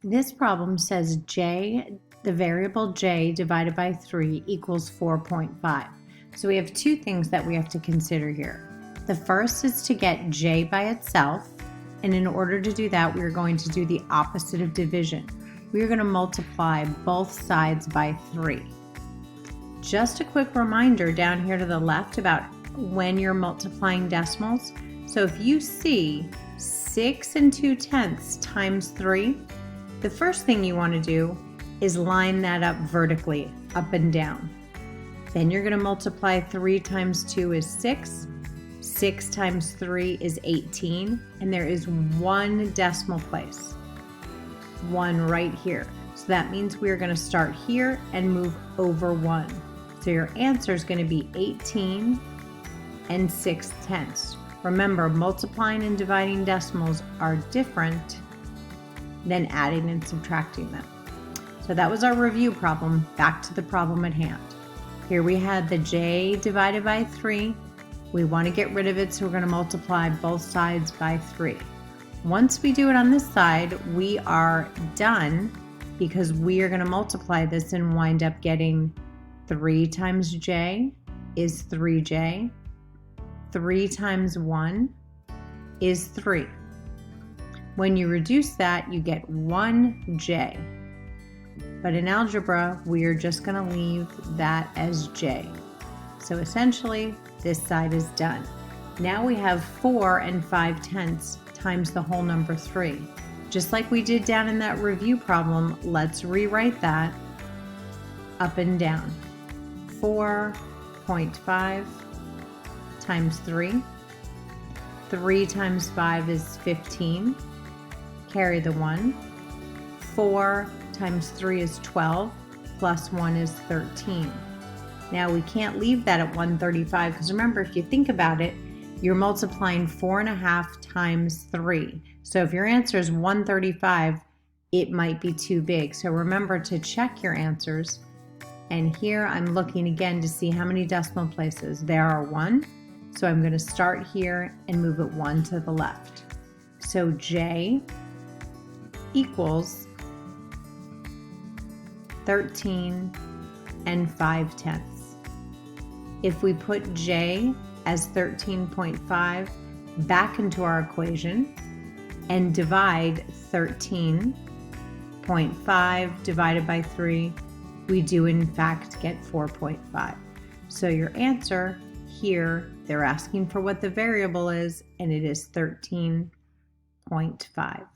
This problem says j, the variable j divided by 3 equals 4.5. So we have two things that we have to consider here. The first is to get j by itself, and in order to do that, we're going to do the opposite of division. We're going to multiply both sides by 3. Just a quick reminder down here to the left about when you're multiplying decimals. So if you see 6 2/10 times 3, the first thing you want to do is line that up vertically, up and down. Then you're going to multiply 3 times 2 is 6. 6 times 3 is 18. And there is one decimal place. One right here. So that means we're going to start here and move over 1. So your answer is going to be 18 6/10. Remember, multiplying and dividing decimals are different than adding and subtracting them. So that was our review problem. Back to the problem at hand. Here we had the j divided by 3. We want to get rid of it, so we're going to multiply both sides by 3. Once we do it on this side, we are done because we are going to multiply this and wind up getting 3 times j is 3j. 3 times 1 is 3. When you reduce that, you get 1j. But in algebra, we are just going to leave that as j. So essentially, this side is done. Now we have 4 5/10 times the whole number 3. Just like we did down in that review problem, let's rewrite that up and down. 4.5 times 3. 3 times 5 is 15. Carry the 1. 4 times 3 is 12, plus 1 is 13. Now we can't leave that at 135 because remember, if you think about it, you're multiplying 4.5 times 3. So if your answer is 135, it might be too big. So remember to check your answers. And here I'm looking again to see how many decimal places. There are 1. So I'm going to start here and move it 1 to the left. So j equals 13 5/10. If we put j as 13.5 back into our equation and divide 13.5 divided by 3, we do in fact get 4.5. So your answer here, they're asking for what the variable is, and it is 13.5.